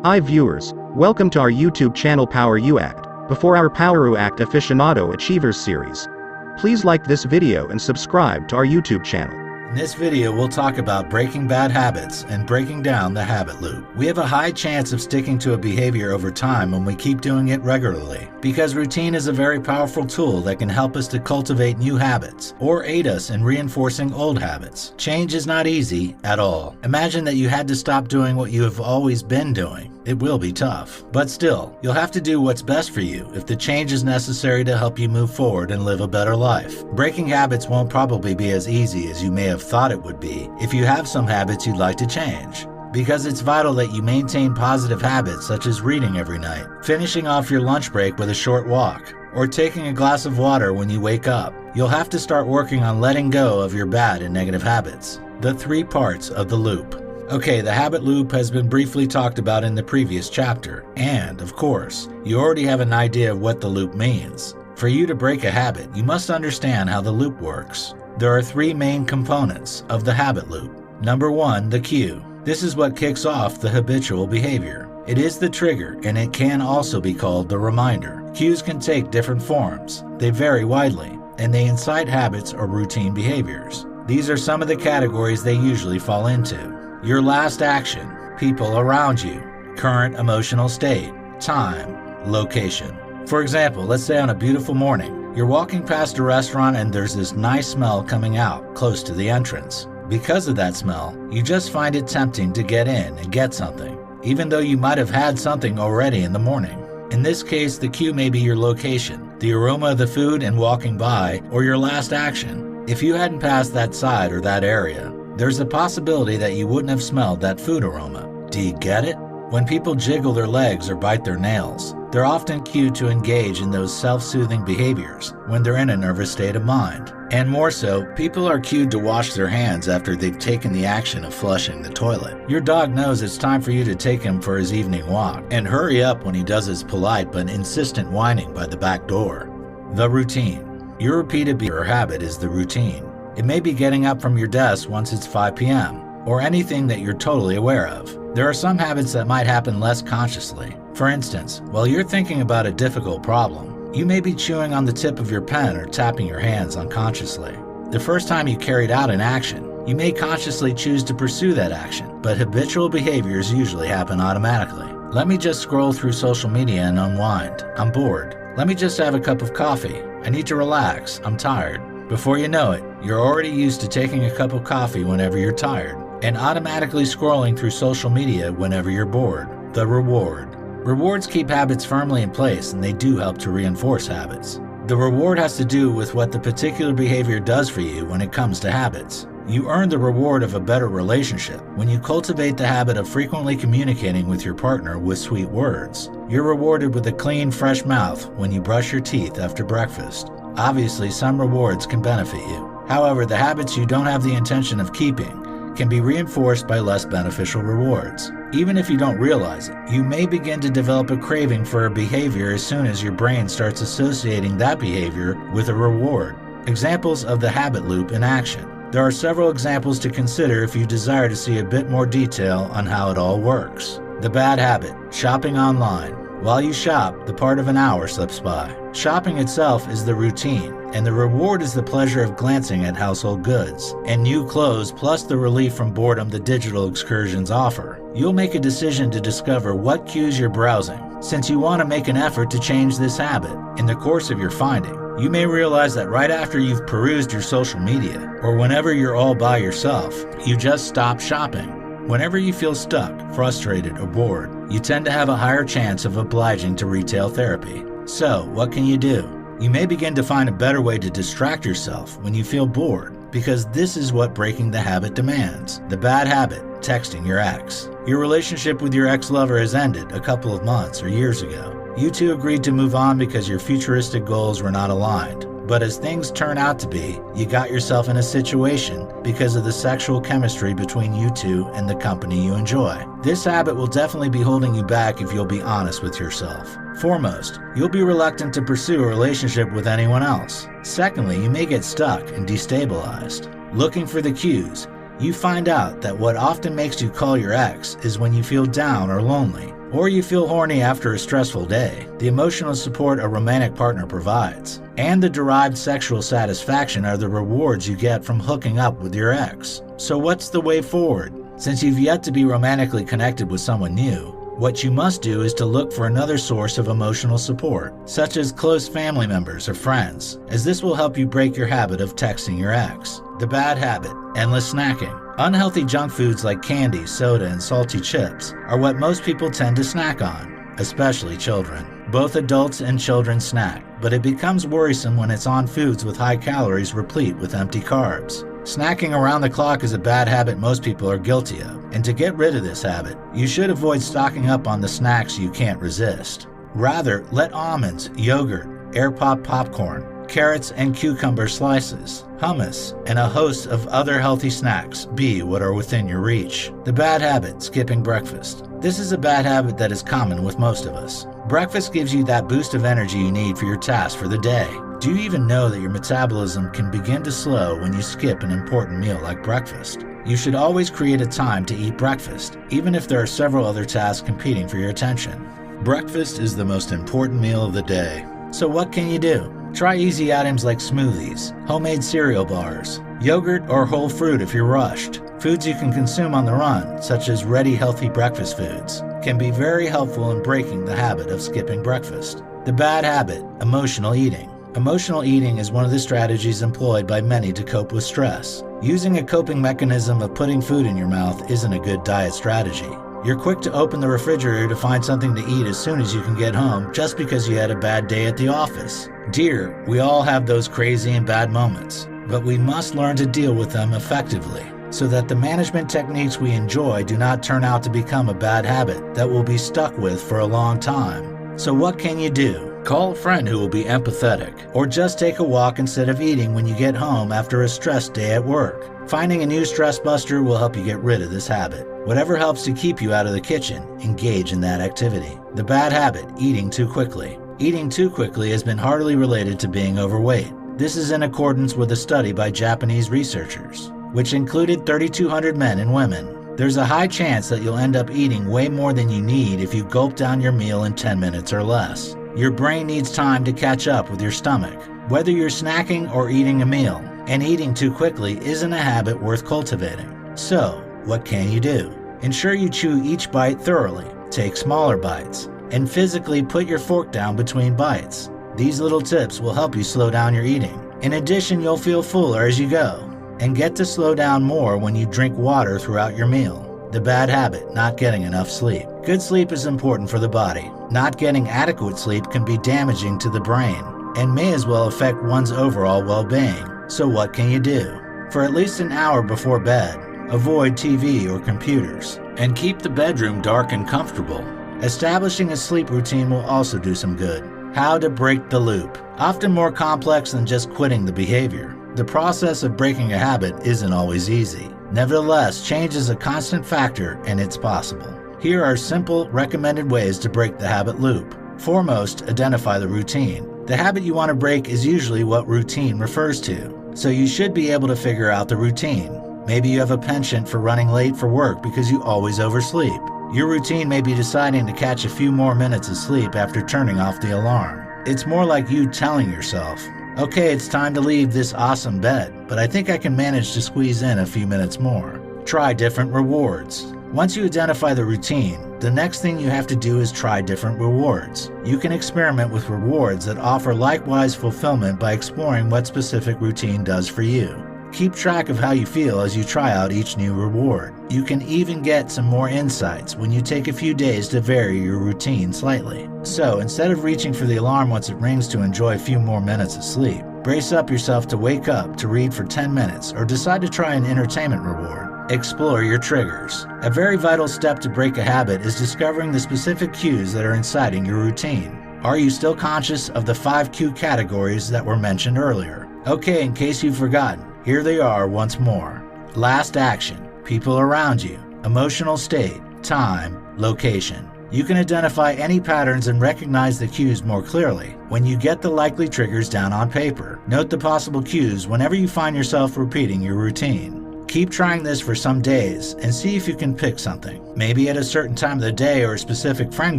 Hi viewers, welcome to our YouTube channel PowerU Act, before our PowerU Act Aficionado Achievers series. Please like this video and subscribe to our YouTube channel. In this video, we'll talk about breaking bad habits and breaking down the habit loop. We have a high chance of sticking to a behavior over time when we keep doing it regularly, because routine is a very powerful tool that can help us to cultivate new habits or aid us in reinforcing old habits. Change is not easy at all. Imagine that you had to stop doing what you have always been doing. It will be tough, but still, you'll have to do what's best for you if the change is necessary to help you move forward and live a better life. Breaking habits won't probably be as easy as you may have thought it would be if you have some habits you'd like to change, because it's vital that you maintain positive habits such as reading every night, finishing off your lunch break with a short walk, or taking a glass of water when you wake up. You'll have to start working on letting go of your bad and negative habits. The 3 parts of the loop. Okay, the habit loop has been briefly talked about in the previous chapter, and, of course, you already have an idea of what the loop means. For you to break a habit, you must understand how the loop works. There are 3 main components of the habit loop. Number 1, the cue. This is what kicks off the habitual behavior. It is the trigger, and it can also be called the reminder. Cues can take different forms. They vary widely, and they incite habits or routine behaviors. These are some of the categories they usually fall into. Your last action, people around you, current emotional state, time, location. For example, let's say on a beautiful morning, you're walking past a restaurant and there's this nice smell coming out close to the entrance. Because of that smell, you just find it tempting to get in and get something, even though you might have had something already in the morning. In this case, the cue may be your location, the aroma of the food and walking by, or your last action. If you hadn't passed that side or that area, there's a possibility that you wouldn't have smelled that food aroma. Do you get it? When people jiggle their legs or bite their nails, they're often cued to engage in those self-soothing behaviors when they're in a nervous state of mind. And more so, people are cued to wash their hands after they've taken the action of flushing the toilet. Your dog knows it's time for you to take him for his evening walk, and hurry up when he does his polite but insistent whining by the back door. The routine. Your repeated behavior or habit is the routine. It may be getting up from your desk once it's 5 p.m., or anything that you're totally aware of. There are some habits that might happen less consciously. For instance, while you're thinking about a difficult problem, you may be chewing on the tip of your pen or tapping your hands unconsciously. The first time you carried out an action, you may consciously choose to pursue that action, but habitual behaviors usually happen automatically. Let me just scroll through social media and unwind. I'm bored. Let me just have a cup of coffee. I need to relax. I'm tired. Before you know it, you're already used to taking a cup of coffee whenever you're tired, and automatically scrolling through social media whenever you're bored. The reward. Rewards keep habits firmly in place, and they do help to reinforce habits. The reward has to do with what the particular behavior does for you when it comes to habits. You earn the reward of a better relationship when you cultivate the habit of frequently communicating with your partner with sweet words. You're rewarded with a clean, fresh mouth when you brush your teeth after breakfast. Obviously, some rewards can benefit you. However, the habits you don't have the intention of keeping can be reinforced by less beneficial rewards. Even if you don't realize it, you may begin to develop a craving for a behavior as soon as your brain starts associating that behavior with a reward. Examples of the habit loop in action. There are several examples to consider if you desire to see a bit more detail on how it all works. The bad habit, shopping online. While you shop, the part of an hour slips by. Shopping itself is the routine, and the reward is the pleasure of glancing at household goods and new clothes, plus the relief from boredom the digital excursions offer. You'll make a decision to discover what cues you're browsing, since you want to make an effort to change this habit. In the course of your finding, you may realize that right after you've perused your social media, or whenever you're all by yourself, you just stop shopping. Whenever you feel stuck, frustrated, or bored, you tend to have a higher chance of obliging to retail therapy. So, what can you do? You may begin to find a better way to distract yourself when you feel bored, because this is what breaking the habit demands. The bad habit, texting your ex. Your relationship with your ex-lover has ended a couple of months or years ago. You two agreed to move on because your futuristic goals were not aligned. But as things turn out to be, you got yourself in a situation because of the sexual chemistry between you two and the company you enjoy. This habit will definitely be holding you back if you'll be honest with yourself. Foremost, you'll be reluctant to pursue a relationship with anyone else. Secondly, you may get stuck and destabilized. Looking for the cues, you find out that what often makes you call your ex is when you feel down or lonely. or you feel horny after a stressful day, the emotional support a romantic partner provides, and the derived sexual satisfaction are the rewards you get from hooking up with your ex. So what's the way forward? Since you've yet to be romantically connected with someone new, what you must do is to look for another source of emotional support, such as close family members or friends, as this will help you break your habit of texting your ex. The bad habit, endless snacking. Unhealthy junk foods like candy, soda, and salty chips are what most people tend to snack on, especially children. Both adults and children snack, but it becomes worrisome when it's on foods with high calories replete with empty carbs. Snacking around the clock is a bad habit most people are guilty of, and to get rid of this habit, you should avoid stocking up on the snacks you can't resist. Rather, let almonds, yogurt, air-popped popcorn, carrots and cucumber slices, hummus, and a host of other healthy snacks be what are within your reach. The bad habit, skipping breakfast. This is a bad habit that is common with most of us. Breakfast gives you that boost of energy you need for your task for the day. Do you even know that your metabolism can begin to slow when you skip an important meal like breakfast? You should always create a time to eat breakfast, even if there are several other tasks competing for your attention. Breakfast is the most important meal of the day. So what can you do? Try easy items like smoothies, homemade cereal bars, yogurt or whole fruit if you're rushed. Foods you can consume on the run, such as ready healthy breakfast foods, can be very helpful in breaking the habit of skipping breakfast. The bad habit, emotional eating. Emotional eating is one of the strategies employed by many to cope with stress. Using a coping mechanism of putting food in your mouth isn't a good diet strategy. You're quick to open the refrigerator to find something to eat as soon as you can get home just because you had a bad day at the office. Dear, we all have those crazy and bad moments, but we must learn to deal with them effectively so that the management techniques we enjoy do not turn out to become a bad habit that we'll be stuck with for a long time. So what can you do? Call a friend who will be empathetic, or just take a walk instead of eating when you get home after a stressed day at work. Finding a new stress buster will help you get rid of this habit. Whatever helps to keep you out of the kitchen, engage in that activity. The bad habit, eating too quickly. Eating too quickly has been hardly related to being overweight. This is in accordance with a study by Japanese researchers, which included 3,200 men and women. There's a high chance that you'll end up eating way more than you need if you gulp down your meal in 10 minutes or less. Your brain needs time to catch up with your stomach, whether you're snacking or eating a meal, and eating too quickly isn't a habit worth cultivating. So, what can you do? Ensure you chew each bite thoroughly, take smaller bites, and physically put your fork down between bites. These little tips will help you slow down your eating. In addition, you'll feel fuller as you go, and get to slow down more when you drink water throughout your meal. The bad habit, not getting enough sleep. Good sleep is important for the body. Not getting adequate sleep can be damaging to the brain and may as well affect one's overall well-being. So what can you do? For at least an hour before bed, avoid TV or computers, and keep the bedroom dark and comfortable. Establishing a sleep routine will also do some good. How to break the loop. Often more complex than just quitting the behavior. The process of breaking a habit isn't always easy. Nevertheless, change is a constant factor and it's possible. Here are simple, recommended ways to break the habit loop. Foremost, identify the routine. The habit you want to break is usually what routine refers to, so you should be able to figure out the routine. Maybe you have a penchant for running late for work because you always oversleep. Your routine may be deciding to catch a few more minutes of sleep after turning off the alarm. It's more like you telling yourself, okay, it's time to leave this awesome bed, but I think I can manage to squeeze in a few minutes more. Try different rewards. Once you identify the routine, the next thing you have to do is try different rewards. You can experiment with rewards that offer likewise fulfillment by exploring what specific routine does for you. Keep track of how you feel as you try out each new reward. You can even get some more insights when you take a few days to vary your routine slightly. So instead of reaching for the alarm once it rings to enjoy a few more minutes of sleep, brace up yourself to wake up to read for 10 minutes or decide to try an entertainment reward. Explore your triggers. A very vital step to break a habit is discovering the specific cues that are inciting your routine. Are you still conscious of the 5 cue categories that were mentioned earlier? Okay, in case you've forgotten, here they are once more. Last action, people around you, emotional state, time, location. You can identify any patterns and recognize the cues more clearly when you get the likely triggers down on paper. Note the possible cues whenever you find yourself repeating your routine. Keep trying this for some days and see if you can pick something. Maybe at a certain time of the day or a specific friend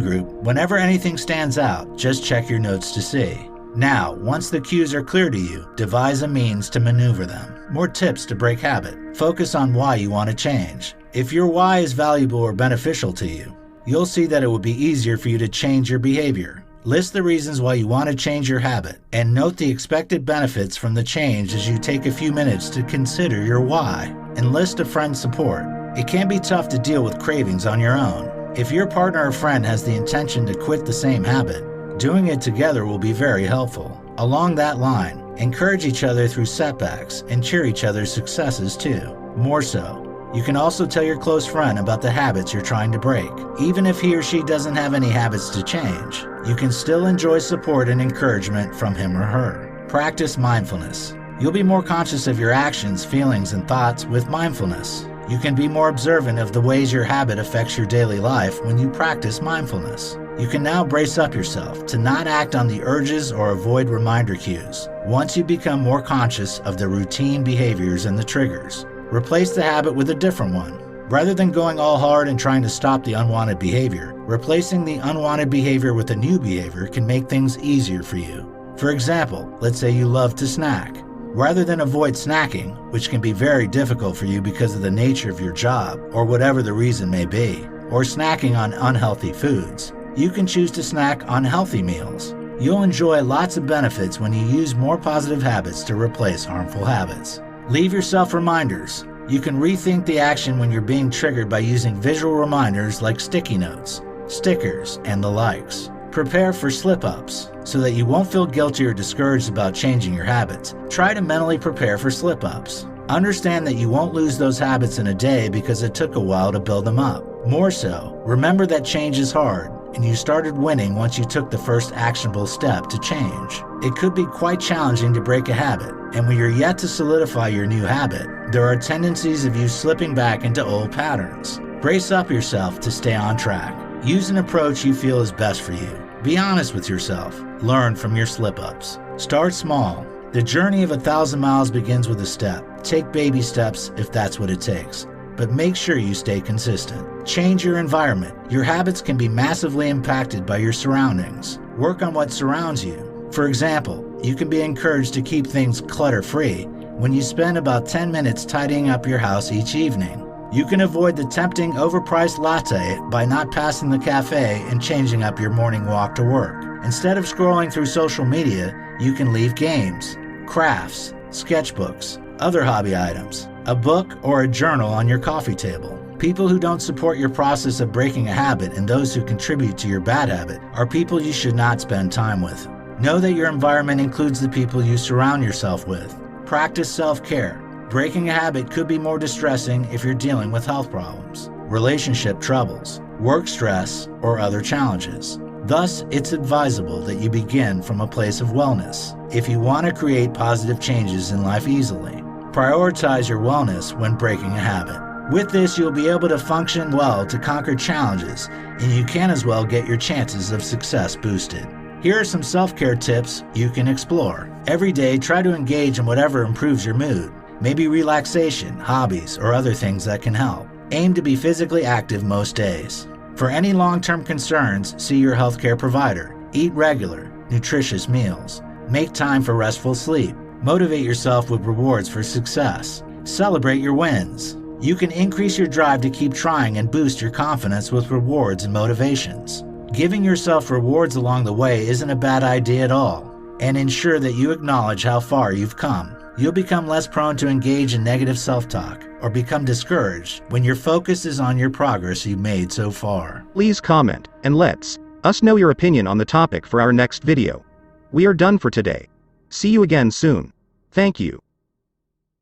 group, whenever anything stands out, just check your notes to see. Now, once the cues are clear to you, devise a means to maneuver them. More tips to break habit. Focus on why you want to change. If your why is valuable or beneficial to you, you'll see that it will be easier for you to change your behavior. List the reasons why you want to change your habit, and note the expected benefits from the change as you take a few minutes to consider your why. Enlist a friend's support. It can be tough to deal with cravings on your own. If your partner or friend has the intention to quit the same habit, doing it together will be very helpful. Along that line, encourage each other through setbacks and cheer each other's successes too. More so, you can also tell your close friend about the habits you're trying to break. Even if he or she doesn't have any habits to change, you can still enjoy support and encouragement from him or her. Practice mindfulness. You'll be more conscious of your actions, feelings, and thoughts with mindfulness. You can be more observant of the ways your habit affects your daily life when you practice mindfulness. You can now brace up yourself to not act on the urges or avoid reminder cues. Once you become more conscious of the routine behaviors and the triggers, replace the habit with a different one. Rather than going all hard and trying to stop the unwanted behavior, replacing the unwanted behavior with a new behavior can make things easier for you. For example, let's say you love to snack. Rather than avoid snacking, which can be very difficult for you because of the nature of your job or whatever the reason may be, or snacking on unhealthy foods, you can choose to snack on healthy meals. You'll enjoy lots of benefits when you use more positive habits to replace harmful habits. Leave yourself reminders. You can rethink the action when you're being triggered by using visual reminders like sticky notes, stickers, and the likes. Prepare for slip-ups. So that you won't feel guilty or discouraged about changing your habits, try to mentally prepare for slip-ups. Understand that you won't lose those habits in a day because it took a while to build them up. More so, remember that change is hard, and you started winning once you took the first actionable step to change. It could be quite challenging to break a habit, and when you're yet to solidify your new habit, there are tendencies of you slipping back into old patterns. Brace up yourself to stay on track. Use an approach you feel is best for you. Be honest with yourself. Learn from your slip-ups. Start small. The journey of 1,000 miles begins with a step. Take baby steps if that's what it takes, but make sure you stay consistent. Change your environment. Your habits can be massively impacted by your surroundings. Work on what surrounds you. For example, you can be encouraged to keep things clutter-free when you spend about 10 minutes tidying up your house each evening. You can avoid the tempting overpriced latte by not passing the cafe and changing up your morning walk to work. Instead of scrolling through social media, you can leave games, crafts, sketchbooks, other hobby items, a book, or a journal on your coffee table. People who don't support your process of breaking a habit and those who contribute to your bad habit are people you should not spend time with. Know that your environment includes the people you surround yourself with. Practice self-care. Breaking a habit could be more distressing if you're dealing with health problems, relationship troubles, work stress, or other challenges. Thus, it's advisable that you begin from a place of wellness if you want to create positive changes in life easily. Prioritize your wellness when breaking a habit. With this, you'll be able to function well to conquer challenges, and you can as well get your chances of success boosted. Here are some self-care tips you can explore. Every day, try to engage in whatever improves your mood. Maybe relaxation, hobbies, or other things that can help. Aim to be physically active most days. For any long-term concerns, see your healthcare provider. Eat regular, nutritious meals. Make time for restful sleep. Motivate yourself with rewards for success. Celebrate your wins. You can increase your drive to keep trying and boost your confidence with rewards and motivations. Giving yourself rewards along the way isn't a bad idea at all, and ensure that you acknowledge how far you've come. You'll become less prone to engage in negative self-talk or become discouraged when your focus is on your progress you've made so far. Please comment and let us know your opinion on the topic for our next video. We are done for today. See you again soon. Thank you.